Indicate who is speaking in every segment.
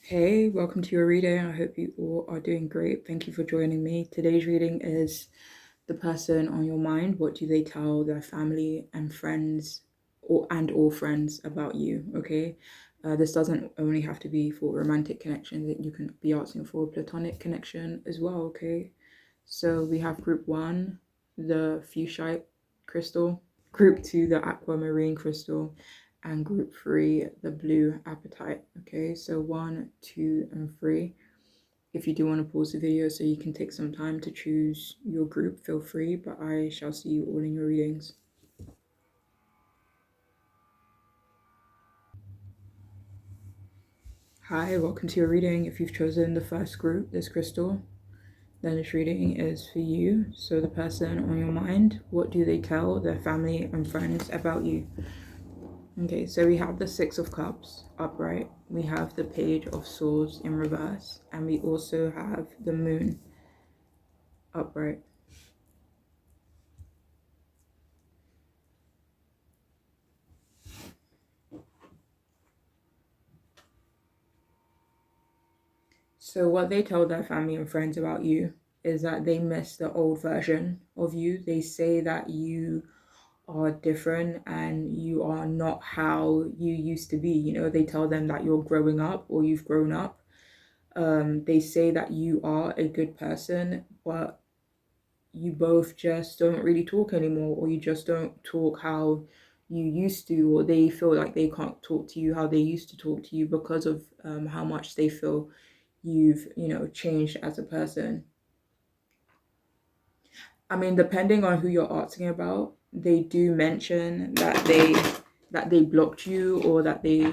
Speaker 1: Hey, welcome to your reading. I hope you all are doing great. Thank you for joining me. Today's reading is the person on your mind. What do they tell their family and friends and all friends about you? Okay. This doesn't only have to be for romantic connection, that you can be asking for a platonic connection as well. Okay. So we have group one, the fuchsite crystal, group two, the aquamarine crystal, and group three, the blue apatite. Okay, so 1, 2, and 3. If you do want to pause the video so you can take some time to choose your group, feel free, but I shall see you all in your readings. Hi, welcome to your reading. If you've chosen the first group, this crystal, then this reading is for you. So the person on your mind, what do they tell their family and friends about you? Okay, so we have the Six of Cups upright, we have the Page of Swords in reverse, and we also have the Moon upright. So what they tell their family and friends about you is that they miss the old version of you. They say that you are different and you are not how you used to be. They tell them that you're growing up or you've grown up. They say that you are a good person, but you both just don't really talk anymore, or you just don't talk how you used to, or they feel like they can't talk to you how they used to talk to you because of how much they feel you've changed as a person. I mean, depending on who you're asking about, they do mention that they blocked you, or that they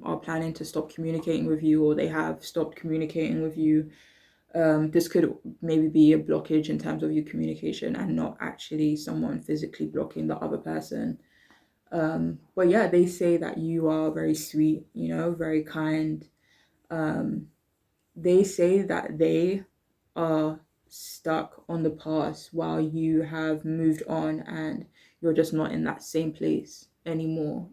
Speaker 1: are planning to stop communicating with you, or they have stopped communicating with you. This could maybe be a blockage in terms of your communication and not actually someone physically blocking the other person. But yeah, they say that you are very sweet, very kind. They say that they are stuck on the past while you have moved on and you're just not in that same place anymore.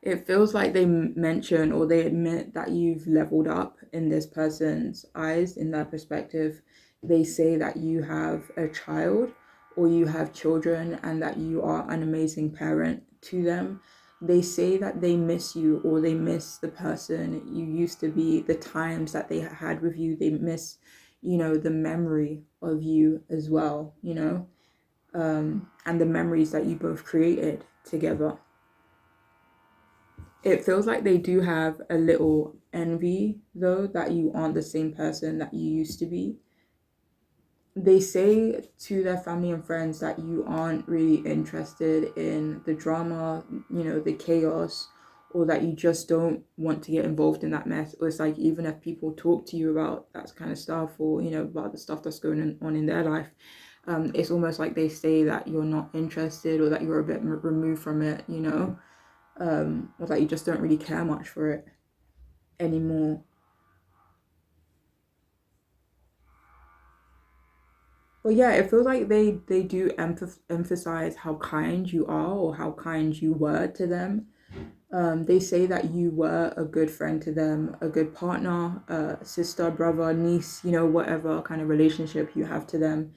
Speaker 1: It feels like they mention or they admit that you've leveled up in this person's eyes, in their perspective. They say that you have a child or you have children and that you are an amazing parent to them. They say that they miss you, or they miss the person you used to be, the times that they had with you. They miss, the memory of you as well, and the memories that you both created together. It feels like they do have a little envy, though, that you aren't the same person that you used to be. They say to their family and friends that you aren't really interested in the drama, the chaos, or that you just don't want to get involved in that mess. Or it's like, even if people talk to you about that kind of stuff, or, about the stuff that's going on in their life, it's almost like they say that you're not interested, or that you're a bit removed from it. Or that you just don't really care much for it anymore. But yeah, it feels like they do emphasize how kind you are, or how kind you were to them. They say that you were a good friend to them, a good partner, sister, brother, niece, whatever kind of relationship you have to them.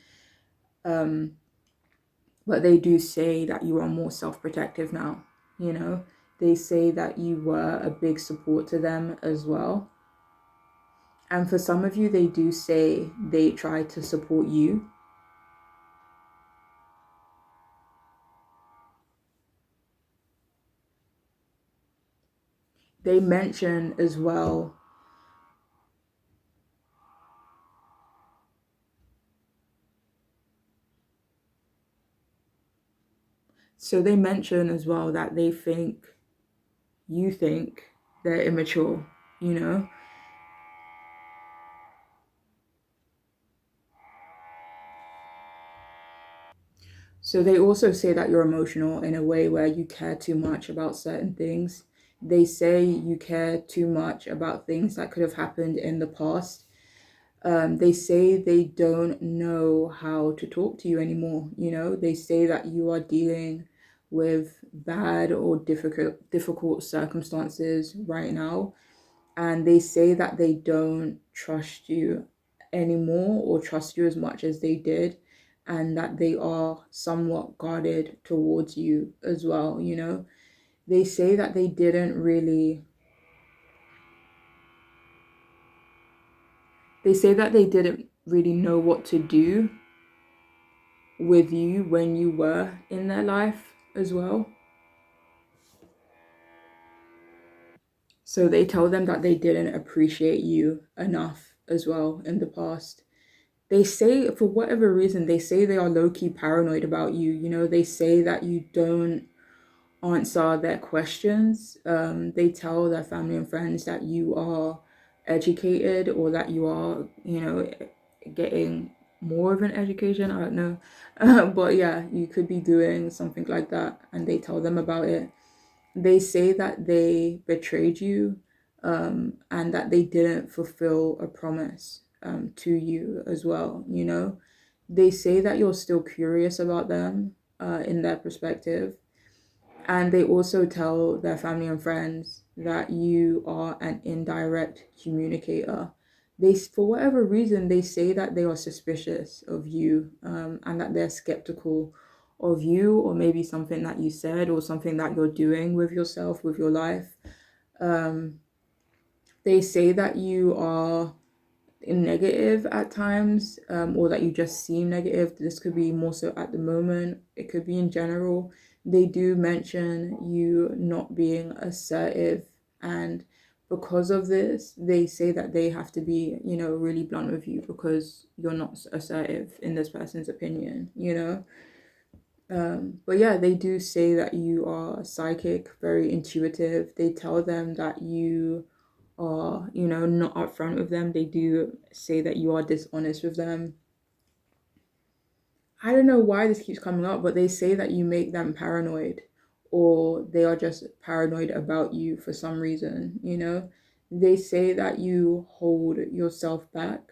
Speaker 1: But they do say that you are more self-protective now. They say that you were a big support to them as well. And for some of you, they do say they try to support you. They mention as well, so they mention as well that you think they're immature, you know? So they also say that you're emotional in a way where you care too much about certain things. They say you care too much about things that could have happened in the past. They say they don't know how to talk to you anymore. You know, they say that you are dealing with bad or difficult circumstances right now, and they say that they don't trust you anymore or trust you as much as they did, and that they are somewhat guarded towards you as well. You know, they say that they didn't really know what to do with you when you were in their life as well. So they tell them that they didn't appreciate you enough as well in the past. They say, for whatever reason, they say they are low-key paranoid about you. You know, they say that you don't answer their questions. They tell their family and friends that you are educated, or that you are, you know, getting more of an education. I don't know. But yeah, you could be doing something like that, and they tell them about it. They say that they betrayed you, and that they didn't fulfill a promise to you as well. You know, they say that you're still curious about them in their perspective. And they also tell their family and friends that you are an indirect communicator. They, for whatever reason, they say that they are suspicious of you, and that they're skeptical of you, or maybe something that you said, or something that you're doing with yourself, with your life. Um, they say that you are negative at times, or that you just seem negative. This could be more so at the moment, it could be in general. They do mention you not being assertive, and because of this, they say that they have to be, you know, really blunt with you because you're not assertive in this person's opinion, you know. But yeah, they do say that you are psychic, very intuitive. They tell them that you are, you know, not upfront with them. They do say that you are dishonest with them. I don't know why this keeps coming up, but they say that you make them paranoid, or they are just paranoid about you for some reason, you know? They say that you hold yourself back,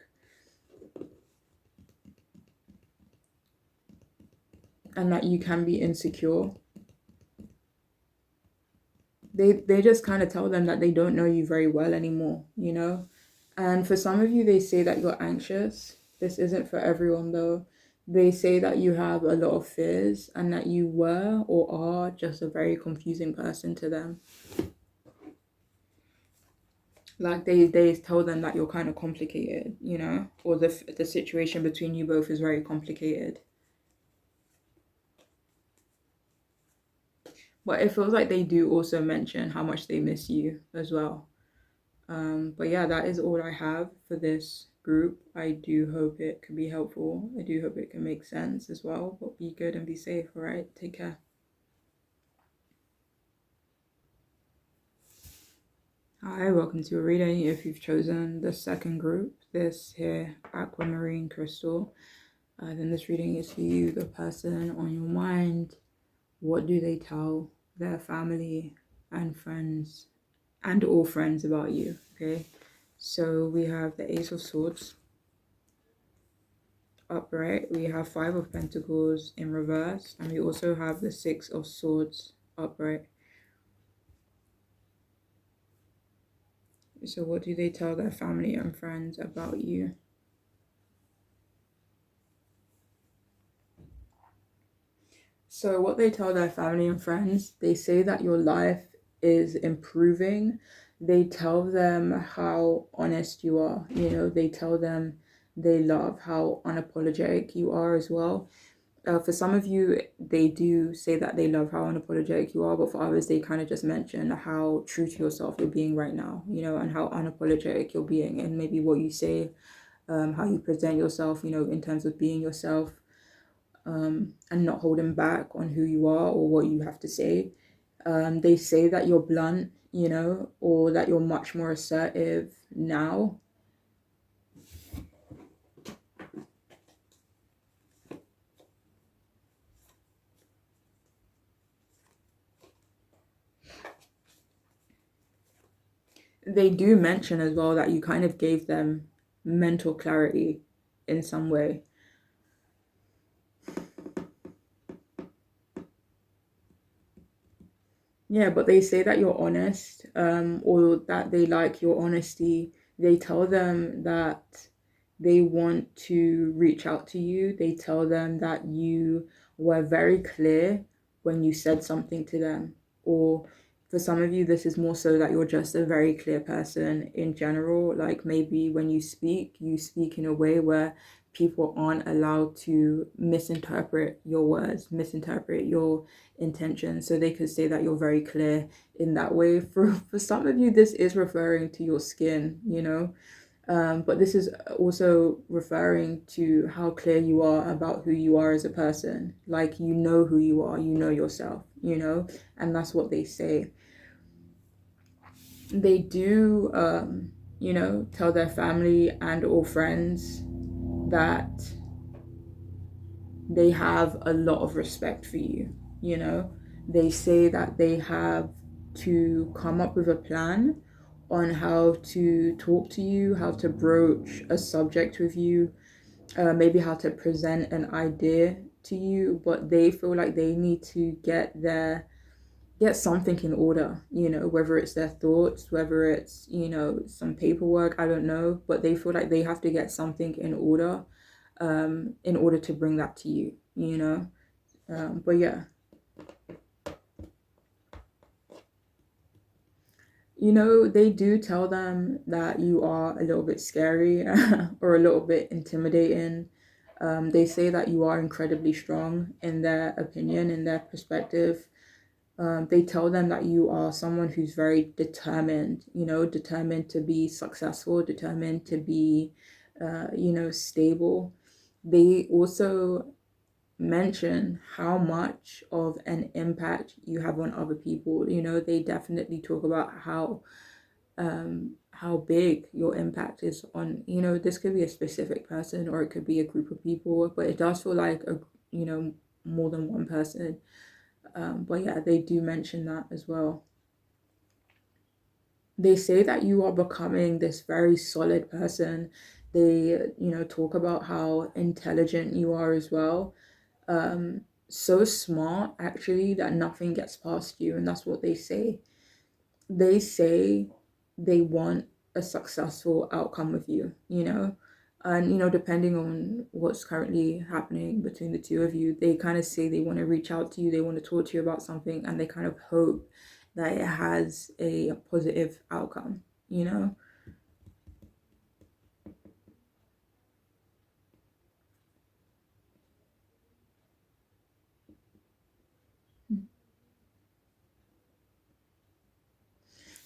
Speaker 1: and that you can be insecure. They just kind of tell them that they don't know you very well anymore, you know? And for some of you, they say that you're anxious. This isn't for everyone though. They say that you have a lot of fears, and that you were or are just a very confusing person to them. Like they tell them that you're kind of complicated, you know, or the situation between you both is very complicated. But it feels like they do also mention how much they miss you as well. But yeah, that is all I have for this group. I do hope it can be helpful. I do hope it can make sense as well. But be good and be safe, all right? Take care. Hi, welcome to a reading. If you've chosen the second group, this here, Aquamarine Crystal, then this reading is for you, the person on your mind. What do they tell their family and friends, and all friends, about you? Okay, so we have the Ace of Swords upright, we have Five of Pentacles in reverse, and we also have the Six of Swords upright. So what do they tell their family and friends about you? So what they tell their family and friends, they say that your life is improving. They tell them how honest you are. You know, they tell them they love how unapologetic you are as well. For some of you, they do say that they love how unapologetic you are, but for others, they kind of just mention how true to yourself you're being right now, you know, and how unapologetic you're being, and maybe what you say, how you present yourself, you know, in terms of being yourself, and not holding back on who you are or what you have to say. They say that you're blunt, you know, or that you're much more assertive now. They do mention as well that you kind of gave them mental clarity in some way. Yeah, but they say that you're honest, or that they like your honesty. They tell them that they want to reach out to you. They tell them that you were very clear when you said something to them. Or for some of you, this is more so that you're just a very clear person in general. Like maybe when you speak in a way where people aren't allowed to misinterpret your words, misinterpret your intention, so they could say that you're very clear in that way. For some of you, this is referring to your skin, but this is also referring to how clear you are about who you are as a person. Like, you know who you are, you know yourself, and that's what they say. They do tell their family and or friends that they have a lot of respect for you. They say that they have to come up with a plan on how to talk to you, how to broach a subject with you, maybe how to present an idea to you, but they feel like they need to get something in order, whether it's their thoughts, whether it's, some paperwork, I don't know, but they feel like they have to get something in order to bring that to you. But yeah, they do tell them that you are a little bit scary or a little bit intimidating. They say that you are incredibly strong in their opinion, in their perspective. They tell them that you are someone who's very determined, determined to be successful, determined to be, stable. They also mention how much of an impact you have on other people. They definitely talk about how big your impact is on, this could be a specific person or it could be a group of people, but it does feel like more than one person. But yeah, they do mention that as well. They say that you are becoming this very solid person. They, talk about how intelligent you are as well. So smart actually that nothing gets past you, and that's what they say. They say they want a successful outcome with you, and depending on what's currently happening between the two of you, they kind of say they want to reach out to you, they want to talk to you about something, and they kind of hope that it has a positive outcome.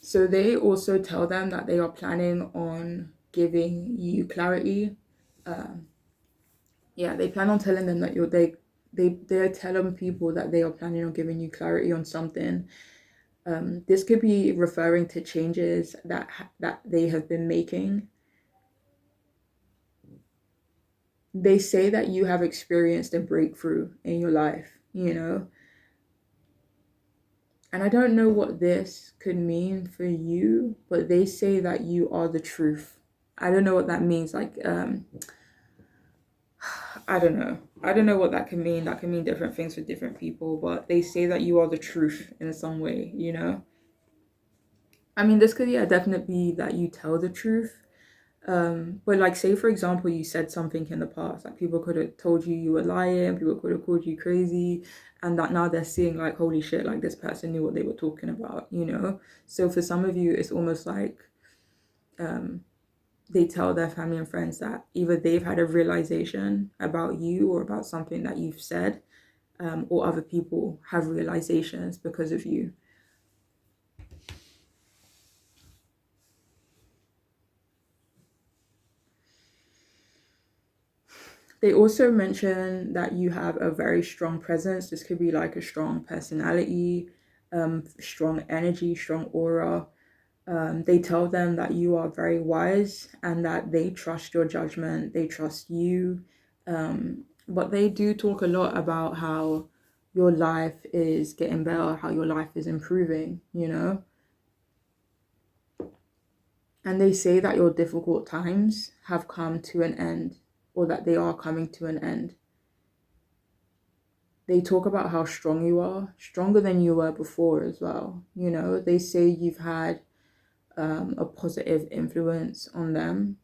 Speaker 1: So they also tell them that they are planning on giving you clarity. Um, yeah, they plan on telling them that they're telling people that they are planning on giving you clarity on something. This could be referring to changes that they have been making. They say that you have experienced a breakthrough in your life. And I don't know what this could mean for you, but they say that you are the truth. I don't know what that means. Like, I don't know. I don't know what that can mean. That can mean different things for different people, but they say that you are the truth in some way. I mean, this could, yeah, definitely be that you tell the truth. But like, say for example, you said something in the past, like people could have told you were lying, people could have called you crazy, and that now they're seeing like, holy shit, like this person knew what they were talking about. So for some of you, it's almost like um, they tell their family and friends that either they've had a realization about you or about something that you've said, or other people have realizations because of you. They also mention that you have a very strong presence. This could be like a strong personality, strong energy, strong aura. They tell them that you are very wise and that they trust your judgment, they trust you. But they do talk a lot about how your life is getting better, how your life is improving. And they say that your difficult times have come to an end, or that they are coming to an end. They talk about how strong you are, stronger than you were before as well. You know, they say you've had a positive influence on them.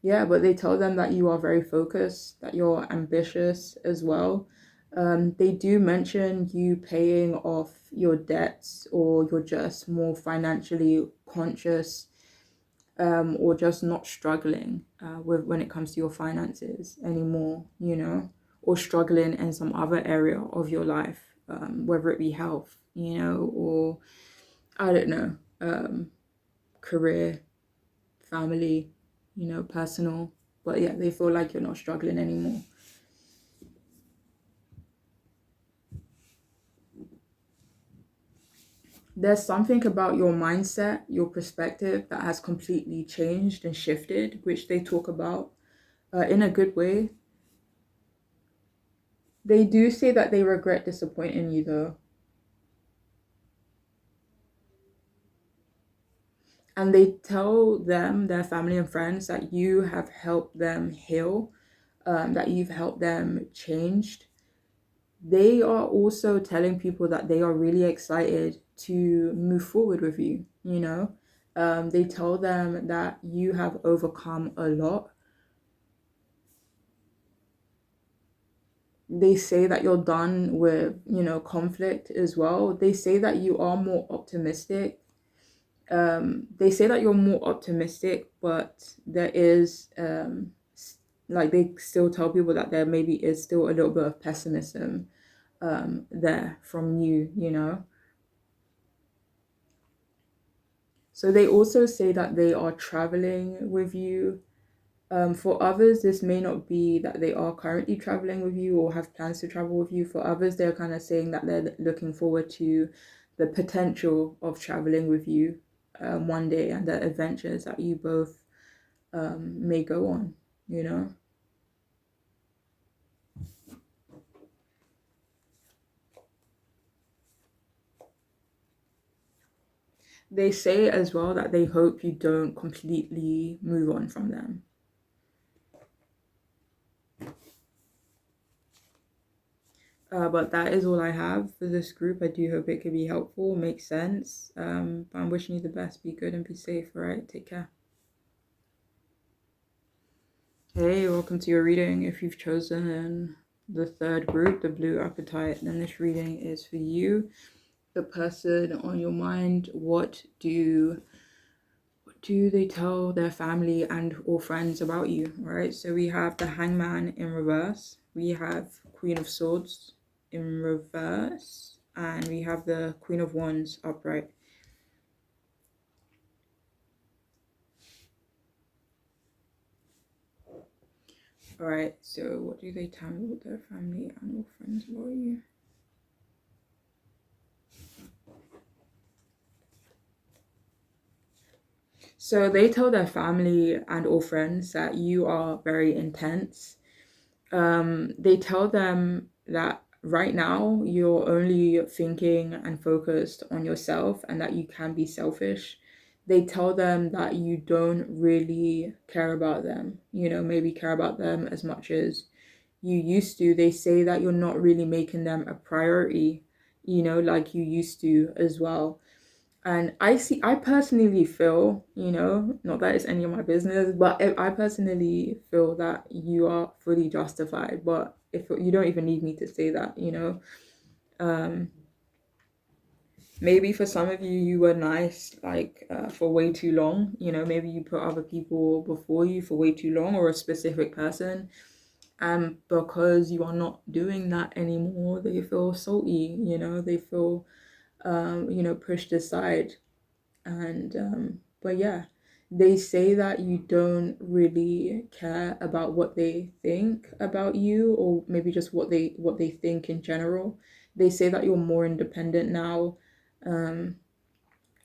Speaker 1: Yeah, but they tell them that you are very focused, that you're ambitious as well. They do mention you paying off your debts, or you're just more financially conscious, or just not struggling with when it comes to your finances anymore, you know, or struggling in some other area of your life, whether it be health, you know, or I don't know, career, family, you know, personal. But yeah, they feel like you're not struggling anymore. There's something about your mindset, your perspective that has completely changed and shifted, which they talk about in a good way. They do say that they regret disappointing you though. And they tell them, their family and friends, that you have helped them heal, that you've helped them changed. They are also telling people that they are really excited to move forward with you, you know. They tell them that you have overcome a lot. They say that you're done with, you know, conflict as well. They say that you are more optimistic. They say that you're more optimistic, but there is like they still tell people that there maybe is still a little bit of pessimism there from you, you know. So they also say that they are traveling with you. For others, this may not be that they are currently traveling with you or have plans to travel with you. For others, they're kind of saying that they're looking forward to the potential of traveling with you one day, and the adventures that you both may go on, you know. They say as well that they hope you don't completely move on from them. But that is all I have for this group. I do hope it could be helpful, make sense. But I'm wishing you the best. Be good and be safe, all right? Take care. Hey, welcome to your reading. If you've chosen the third group, the blue appetite, then this reading is for you, the person on your mind. What do they tell their family and or friends about you? All right, so we have the Hangman in reverse, we have Queen of Swords in reverse, and we have the Queen of Wands upright. All right, so what do they tell their family and or friends about you? So they tell their family and or friends that you are very intense. They tell them that right now you're only thinking and focused on yourself, and that you can be selfish. They tell them that you don't really care about them, you know, maybe care about them as much as you used to. They say that you're not really making them a priority, you know, like you used to as well. And I personally feel, you know, not that it's any of my business, but I personally feel that you are fully justified. But if you don't even need me to say that, you know, um, maybe for some of you, you were nice, like for way too long. You know, maybe you put other people before you for way too long, or a specific person. And because you are not doing that anymore, they feel salty, you know, they feel, you know, pushed aside. And but yeah, they say that you don't really care about what they think about you, or maybe just what they think in general. They say that you're more independent now. um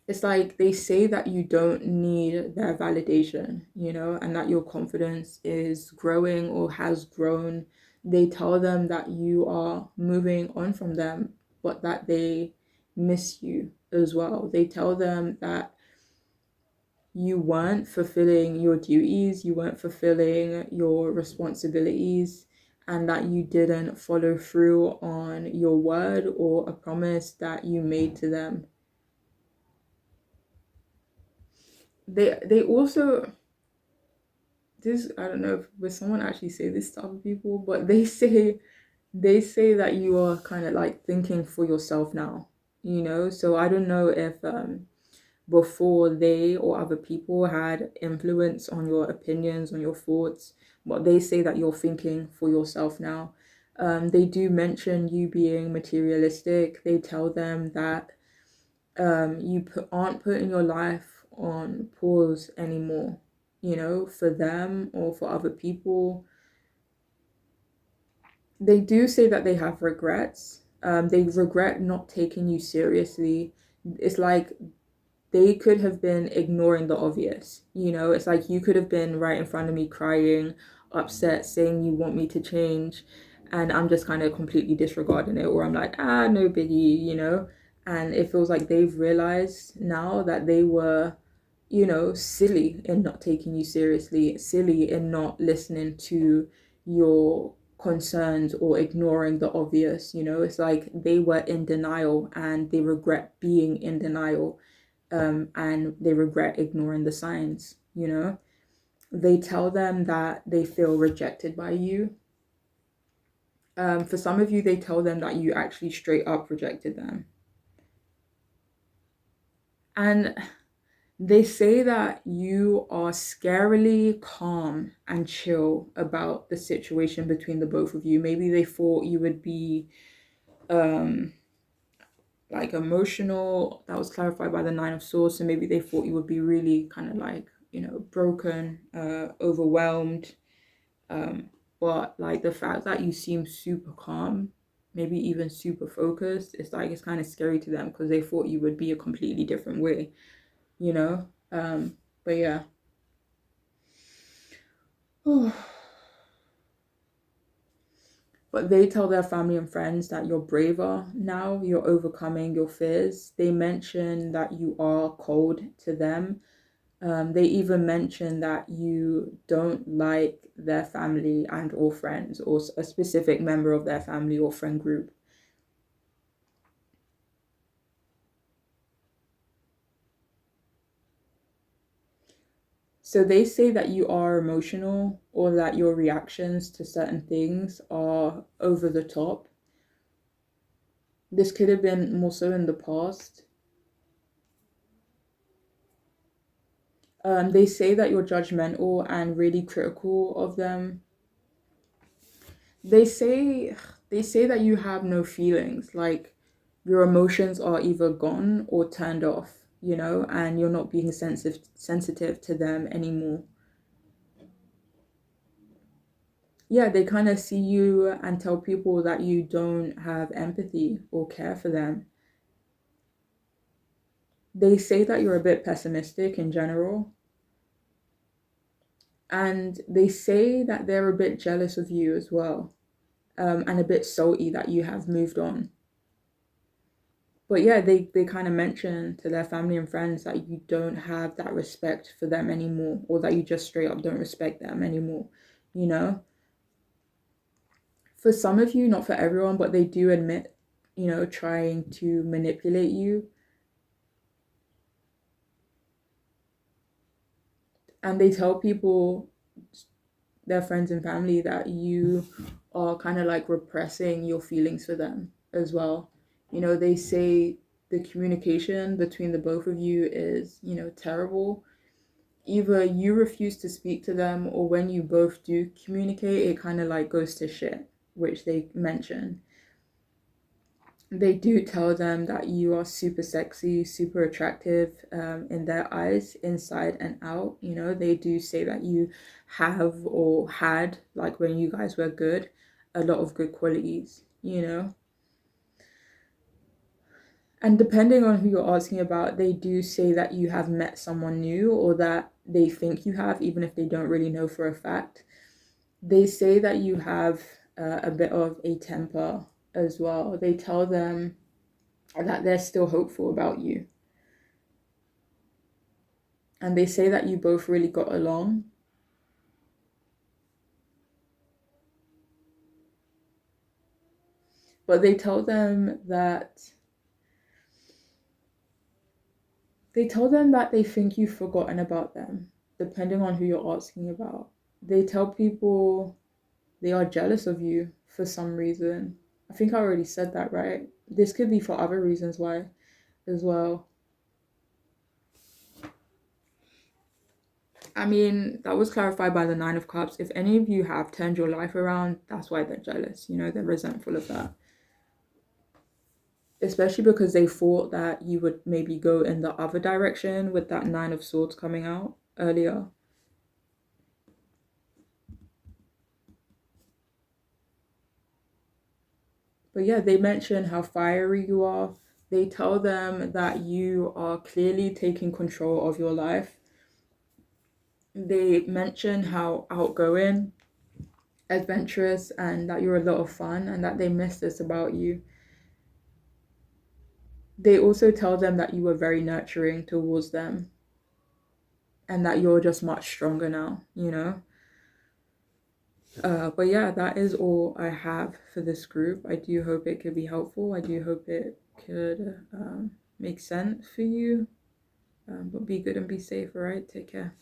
Speaker 1: it's like they say that you don't need their validation, you know, and that your confidence is growing or has grown. They tell them that you are moving on from them, but that they miss you as well. They tell them that you weren't fulfilling your duties, you weren't fulfilling your responsibilities, and that you didn't follow through on your word or a promise that you made to them. They also, this, I don't know if would someone actually say this to other people, but they say that you are kind of like thinking for yourself now, you know? So I don't know if before they or other people had influence on your opinions, on your thoughts, but they say that you're thinking for yourself now. They do mention you being materialistic. They tell them that aren't putting your life on pause anymore, you know, for them or for other people. They do say that they have regrets. They regret not taking you seriously. It's like they could have been ignoring the obvious. You know, it's like you could have been right in front of me crying, upset, saying you want me to change, and I'm just kind of completely disregarding it, or I'm like, no biggie, you know? And it feels like they've realized now that they were, you know, silly in not taking you seriously, silly in not listening to your concerns or ignoring the obvious, you know? It's like they were in denial and they regret being in denial, and they regret ignoring the signs, you know? They tell them that they feel rejected by you. For some of you, they tell them that you actually straight up rejected them. And they say that you are scarily calm and chill about the situation between the both of you. Maybe they thought you would be um like emotional. That was clarified by the Nine of Swords. So maybe they thought you would be really kind of like, you know, broken, overwhelmed. Um, but like the fact that you seem super calm, maybe even super focused, it's like it's kind of scary to them because they thought you would be a completely different way, you know? But yeah. But they tell their family and friends that you're braver now, you're overcoming your fears. They mention that you are cold to them. They even mention that you don't like their family and or friends or a specific member of their family or friend group. So they say that you are emotional or that your reactions to certain things are over the top. This could have been more so in the past. They say that you're judgmental and really critical of them. They say they say that you have no feelings, like your emotions are either gone or turned off, you know, and you're not being sensitive to them anymore. Yeah, they kind of see you and tell people that you don't have empathy or care for them. They say that you're a bit pessimistic in general, and they say that they're a bit jealous of you as well, and a bit salty that you have moved on. But yeah, they kind of mention to their family and friends that you don't have that respect for them anymore, or that you just straight up don't respect them anymore, you know? For some of you, not for everyone, but they do admit, you know, trying to manipulate you. And they tell people, their friends and family, that you are kind of like repressing your feelings for them as well. You know, they say the communication between the both of you is, you know, terrible. Either you refuse to speak to them, or when you both do communicate, it kind of like goes to shit, which they mention. They do tell them that you are super sexy, super attractive, in their eyes, inside and out. You know, they do say that you have or had, like when you guys were good, a lot of good qualities, you know. And depending on who you're asking about, they do say that you have met someone new, or that they think you have, even if they don't really know for a fact. They say that you have a bit of a temper as well. They tell them that they're still hopeful about you. And they say that you both really got along. But they tell them that they think you've forgotten about them, depending on who you're asking about. They tell people they are jealous of you for some reason. I think I already said that, right? This could be for other reasons why as well. I mean, that was clarified by the Nine of Cups. If any of you have turned your life around, that's why they're jealous. You know, they're resentful of that. Especially because they thought that you would maybe go in the other direction with that Nine of Swords coming out earlier. But yeah, they mention how fiery you are. They tell them that you are clearly taking control of your life. They mention how outgoing, adventurous, and that you're a lot of fun and that they miss this about you. They also tell them that you were very nurturing towards them and that you're just much stronger now, you know? But yeah, that is all I have for this group. I do hope it could be helpful. I do hope it could make sense for you. But be good and be safe, all right? Take care.